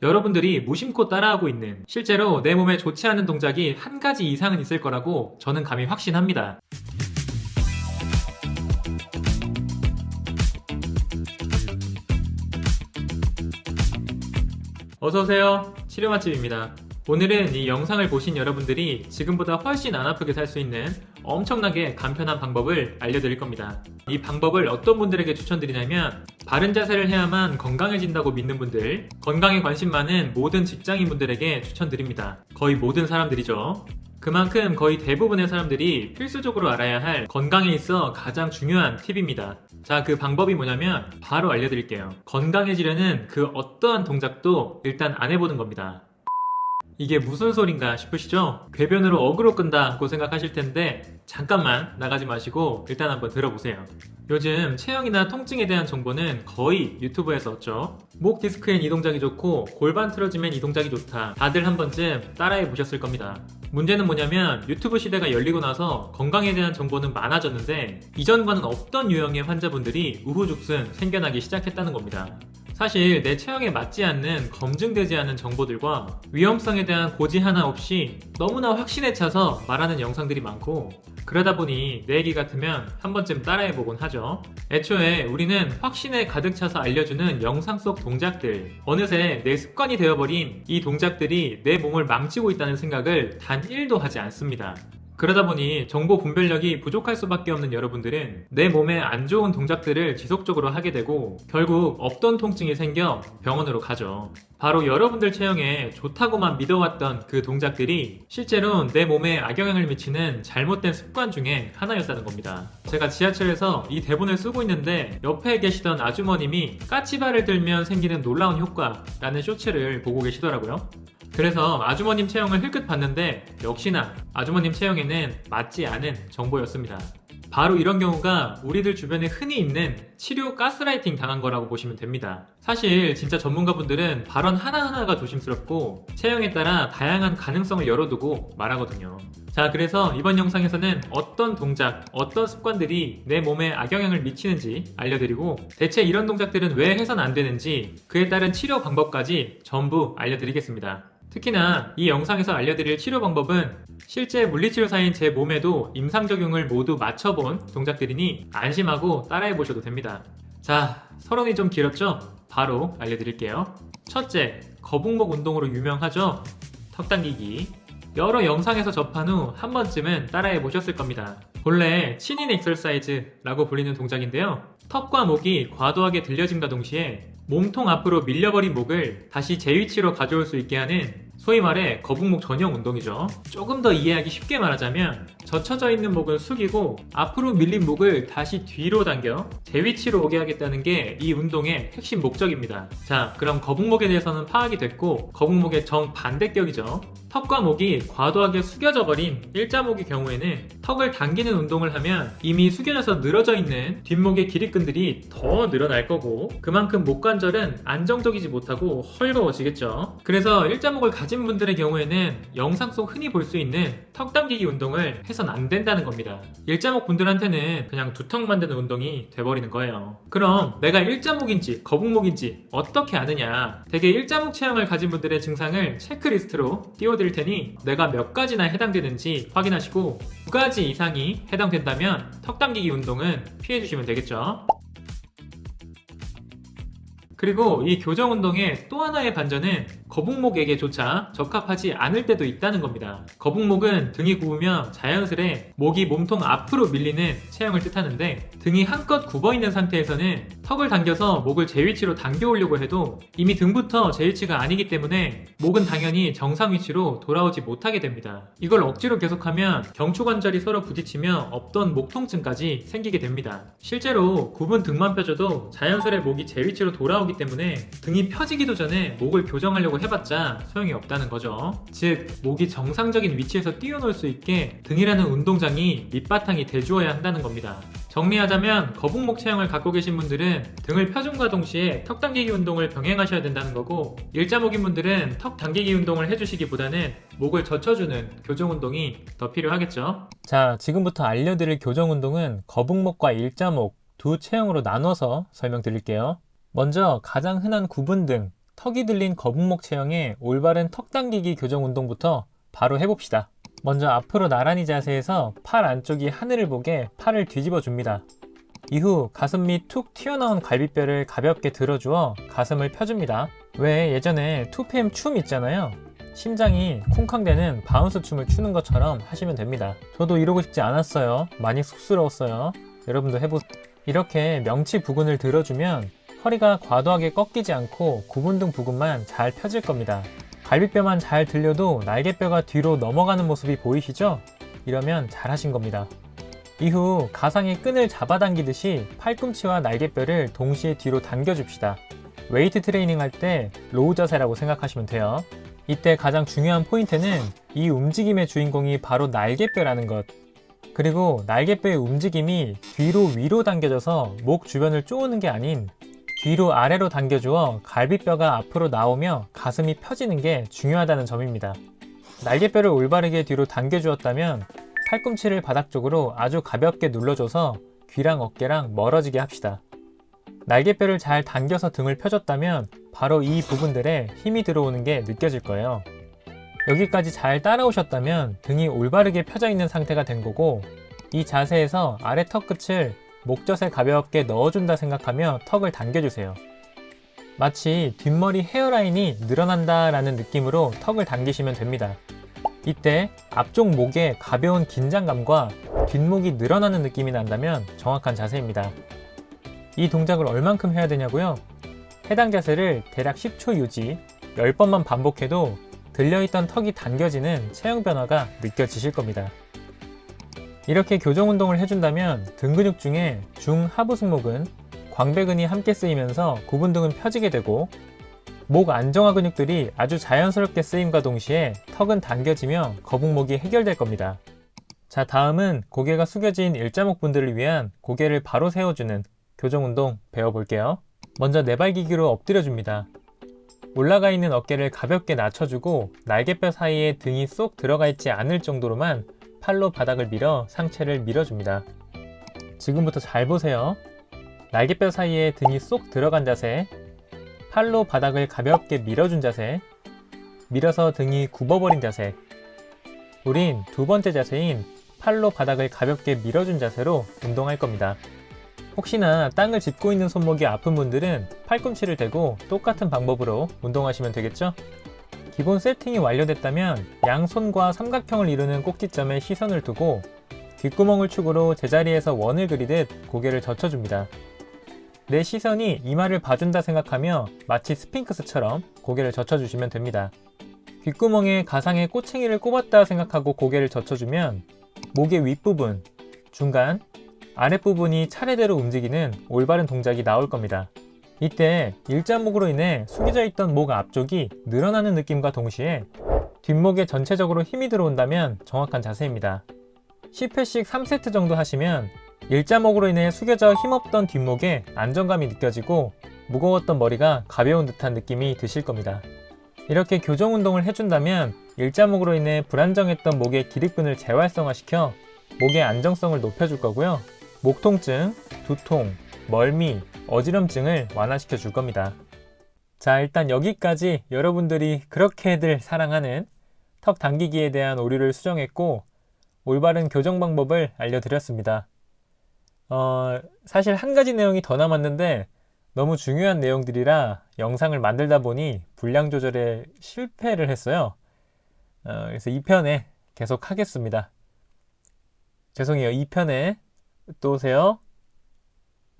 여러분들이 무심코 따라하고 있는, 실제로 내 몸에 좋지 않은 동작이 한 가지 이상은 있을 거라고 저는 감히 확신합니다. 어서오세요. 치료 맛집입니다. 오늘은 이 영상을 보신 여러분들이 지금보다 훨씬 안 아프게 살 수 있는 엄청나게 간편한 방법을 알려드릴 겁니다. 이 방법을 어떤 분들에게 추천드리냐면, 바른 자세를 해야만 건강해진다고 믿는 분들, 건강에 관심 많은 모든 직장인분들에게 추천드립니다. 거의 모든 사람들이죠. 그만큼 거의 대부분의 사람들이 필수적으로 알아야 할 건강에 있어 가장 중요한 팁입니다. 자, 그 방법이 뭐냐면 바로 알려드릴게요. 건강해지려는 그 어떠한 동작도 일단 안 해보는 겁니다. 이게 무슨 소린가 싶으시죠? 궤변으로 어그로 끈다고 생각하실 텐데 잠깐만 나가지 마시고 일단 한번 들어보세요. 요즘 체형이나 통증에 대한 정보는 거의 유튜브에서 얻죠. 목 디스크엔 이 동작이 좋고 골반 틀어지면 이 동작이 좋다. 다들 한 번쯤 따라해 보셨을 겁니다. 문제는 뭐냐면 유튜브 시대가 열리고 나서 건강에 대한 정보는 많아졌는데 이전과는 없던 유형의 환자분들이 우후죽순 생겨나기 시작했다는 겁니다. 사실 내 체형에 맞지 않는 검증되지 않은 정보들과 위험성에 대한 고지 하나 없이 너무나 확신에 차서 말하는 영상들이 많고, 그러다 보니 내 얘기 같으면 한 번쯤 따라해보곤 하죠. 애초에 우리는 확신에 가득 차서 알려주는 영상 속 동작들, 어느새 내 습관이 되어버린 이 동작들이 내 몸을 망치고 있다는 생각을 단 1도 하지 않습니다. 그러다 보니 정보 분별력이 부족할 수밖에 없는 여러분들은 내 몸에 안 좋은 동작들을 지속적으로 하게 되고 결국 없던 통증이 생겨 병원으로 가죠. 바로 여러분들 체형에 좋다고만 믿어왔던 그 동작들이 실제로 내 몸에 악영향을 미치는 잘못된 습관 중에 하나였다는 겁니다. 제가 지하철에서 이 대본을 쓰고 있는데 옆에 계시던 아주머님이 까치발을 들면 생기는 놀라운 효과라는 쇼츠를 보고 계시더라고요. 그래서 아주머님 체형을 흘끗 봤는데 역시나 아주머님 체형에는 맞지 않은 정보였습니다. 바로 이런 경우가 우리들 주변에 흔히 있는 치료 가스라이팅 당한 거라고 보시면 됩니다. 사실 진짜 전문가분들은 발언 하나하나가 조심스럽고 체형에 따라 다양한 가능성을 열어두고 말하거든요. 자, 그래서 이번 영상에서는 어떤 동작, 어떤 습관들이 내 몸에 악영향을 미치는지 알려드리고, 대체 이런 동작들은 왜 해선 안 되는지, 그에 따른 치료 방법까지 전부 알려드리겠습니다. 특히나 이 영상에서 알려드릴 치료 방법은 실제 물리치료사인 제 몸에도 임상적용을 모두 맞춰본 동작들이니 안심하고 따라해보셔도 됩니다. 자, 서론이 좀 길었죠? 바로 알려드릴게요. 첫째, 거북목 운동으로 유명하죠? 턱 당기기. 여러 영상에서 접한 후 한 번쯤은 따라해보셨을 겁니다. 본래 친인 엑서사이즈라고 불리는 동작인데요. 턱과 목이 과도하게 들려짐과 동시에 몸통 앞으로 밀려버린 목을 다시 제 위치로 가져올 수 있게 하는, 소위 말해 거북목 전용 운동이죠. 조금 더 이해하기 쉽게 말하자면 젖혀져 있는 목을 숙이고 앞으로 밀린 목을 다시 뒤로 당겨 제 위치로 오게 하겠다는 게 이 운동의 핵심 목적입니다. 자, 그럼 거북목에 대해서는 파악이 됐고, 거북목의 정반대격이죠. 턱과 목이 과도하게 숙여져 버린 일자목의 경우에는 턱을 당기는 운동을 하면 이미 숙여져서 늘어져 있는 뒷목의 기립근들이 더 늘어날 거고, 그만큼 목 관절은 안정적이지 못하고 헐거워지겠죠. 그래서 일자목을 가진 분들의 경우에는 영상 속 흔히 볼 수 있는 턱 당기기 운동을 해선 안 된다는 겁니다. 일자목 분들한테는 그냥 두턱 만드는 운동이 돼버리는 거예요. 그럼 내가 일자목인지 거북목인지 어떻게 아느냐? 대개 일자목 체형을 가진 분들의 증상을 체크리스트로 띄워드릴 테니 내가 몇 가지나 해당되는지 확인하시고, 2가지 이상이 해당된다면 턱 당기기 운동은 피해주시면 되겠죠. 그리고 이 교정 운동의 또 하나의 반전은 거북목에게조차 적합하지 않을 때도 있다는 겁니다. 거북목은 등이 굽으며 자연스레 목이 몸통 앞으로 밀리는 체형을 뜻하는데, 등이 한껏 굽어있는 상태에서는 턱을 당겨서 목을 제 위치로 당겨오려고 해도 이미 등부터 제 위치가 아니기 때문에 목은 당연히 정상 위치로 돌아오지 못하게 됩니다. 이걸 억지로 계속하면 경추관절이 서로 부딪히며 없던 목 통증까지 생기게 됩니다. 실제로 굽은 등만 펴줘도 자연스레 목이 제 위치로 돌아오기 때문에 등이 펴지기도 전에 목을 교정하려고 해봤자 소용이 없다는 거죠. 즉, 목이 정상적인 위치에서 뛰어놀 수 있게 등이라는 운동장이 밑바탕이 돼주어야 한다는 겁니다. 정리하자면 거북목 체형을 갖고 계신 분들은 등을 펴줌과 동시에 턱 당기기 운동을 병행하셔야 된다는 거고, 일자목인 분들은 턱 당기기 운동을 해주시기보다는 목을 젖혀주는 교정 운동이 더 필요하겠죠. 자, 지금부터 알려드릴 교정 운동은 거북목과 일자목 두 체형으로 나눠서 설명드릴게요. 먼저 가장 흔한 구분 등, 턱이 들린 거북목 체형의 올바른 턱 당기기 교정 운동부터 바로 해봅시다. 먼저 앞으로 나란히 자세에서 팔 안쪽이 하늘을 보게 팔을 뒤집어 줍니다. 이후 가슴 밑 툭 튀어나온 갈비뼈를 가볍게 들어주어 가슴을 펴줍니다. 왜 예전에 2PM 춤 있잖아요. 심장이 쿵쾅대는 바운스 춤을 추는 것처럼 하시면 됩니다. 저도 이러고 싶지 않았어요. 많이 쑥스러웠어요. 여러분도 해보세요. 이렇게 명치 부근을 들어주면 허리가 과도하게 꺾이지 않고 구분 등 부근만 잘 펴질 겁니다. 갈비뼈만 잘 들려도 날개뼈가 뒤로 넘어가는 모습이 보이시죠? 이러면 잘 하신 겁니다. 이후 가상의 끈을 잡아당기듯이 팔꿈치와 날개뼈를 동시에 뒤로 당겨줍시다. 웨이트 트레이닝 할 때 로우 자세라고 생각하시면 돼요. 이때 가장 중요한 포인트는 이 움직임의 주인공이 바로 날개뼈라는 것. 그리고 날개뼈의 움직임이 뒤로 위로 당겨져서 목 주변을 쪼우는 게 아닌 뒤로 아래로 당겨주어 갈비뼈가 앞으로 나오며 가슴이 펴지는 게 중요하다는 점입니다. 날개뼈를 올바르게 뒤로 당겨주었다면 팔꿈치를 바닥 쪽으로 아주 가볍게 눌러줘서 귀랑 어깨랑 멀어지게 합시다. 날개뼈를 잘 당겨서 등을 펴줬다면 바로 이 부분들에 힘이 들어오는 게 느껴질 거예요. 여기까지 잘 따라오셨다면 등이 올바르게 펴져 있는 상태가 된 거고, 이 자세에서 아래 턱 끝을 목젖에 가볍게 넣어준다 생각하며 턱을 당겨주세요. 마치 뒷머리 헤어라인이 늘어난다 라는 느낌으로 턱을 당기시면 됩니다. 이때 앞쪽 목에 가벼운 긴장감과 뒷목이 늘어나는 느낌이 난다면 정확한 자세입니다. 이 동작을 얼만큼 해야 되냐고요? 해당 자세를 대략 10초 유지, 10번만 반복해도 들려있던 턱이 당겨지는 체형 변화가 느껴지실 겁니다. 이렇게 교정 운동을 해준다면 등 근육 중에 중하부 승모근, 광배근이 함께 쓰이면서 구분 등은 펴지게 되고, 목 안정화 근육들이 아주 자연스럽게 쓰임과 동시에 턱은 당겨지며 거북목이 해결될 겁니다. 자, 다음은 고개가 숙여진 일자목 분들을 위한 고개를 바로 세워주는 교정 운동 배워볼게요. 먼저 내발기기로 엎드려줍니다. 올라가 있는 어깨를 가볍게 낮춰주고 날개뼈 사이에 등이 쏙 들어가 있지 않을 정도로만 팔로 바닥을 밀어 상체를 밀어줍니다. 지금부터 잘 보세요. 날개뼈 사이에 등이 쏙 들어간 자세, 팔로 바닥을 가볍게 밀어준 자세, 밀어서 등이 굽어버린 자세. 우린 두 번째 자세인 팔로 바닥을 가볍게 밀어준 자세로 운동할 겁니다. 혹시나 땅을 짚고 있는 손목이 아픈 분들은 팔꿈치를 대고 똑같은 방법으로 운동하시면 되겠죠? 기본 세팅이 완료됐다면 양손과 삼각형을 이루는 꼭지점에 시선을 두고 귓구멍을 축으로 제자리에서 원을 그리듯 고개를 젖혀줍니다. 내 시선이 이마를 봐준다 생각하며 마치 스핑크스처럼 고개를 젖혀주시면 됩니다. 귓구멍에 가상의 꼬챙이를 꼽았다 생각하고 고개를 젖혀주면 목의 윗부분, 중간, 아랫부분이 차례대로 움직이는 올바른 동작이 나올 겁니다. 이때 일자목으로 인해 숙여져 있던 목 앞쪽이 늘어나는 느낌과 동시에 뒷목에 전체적으로 힘이 들어온다면 정확한 자세입니다. 10회씩 3세트 정도 하시면 일자목으로 인해 숙여져 힘없던 뒷목에 안정감이 느껴지고 무거웠던 머리가 가벼운 듯한 느낌이 드실 겁니다. 이렇게 교정 운동을 해준다면 일자목으로 인해 불안정했던 목의 기립근을 재활성화시켜 목의 안정성을 높여줄 거고요. 목 통증, 두통, 멀미, 어지럼증을 완화시켜 줄 겁니다. 자, 일단 여기까지 여러분들이 그렇게들 사랑하는 턱 당기기에 대한 오류를 수정했고 올바른 교정 방법을 알려드렸습니다. 사실 한 가지 내용이 더 남았는데 너무 중요한 내용들이라 영상을 만들다 보니 분량 조절에 실패를 했어요. 그래서 2편에 계속 하겠습니다. 죄송해요. 2편에 또 오세요.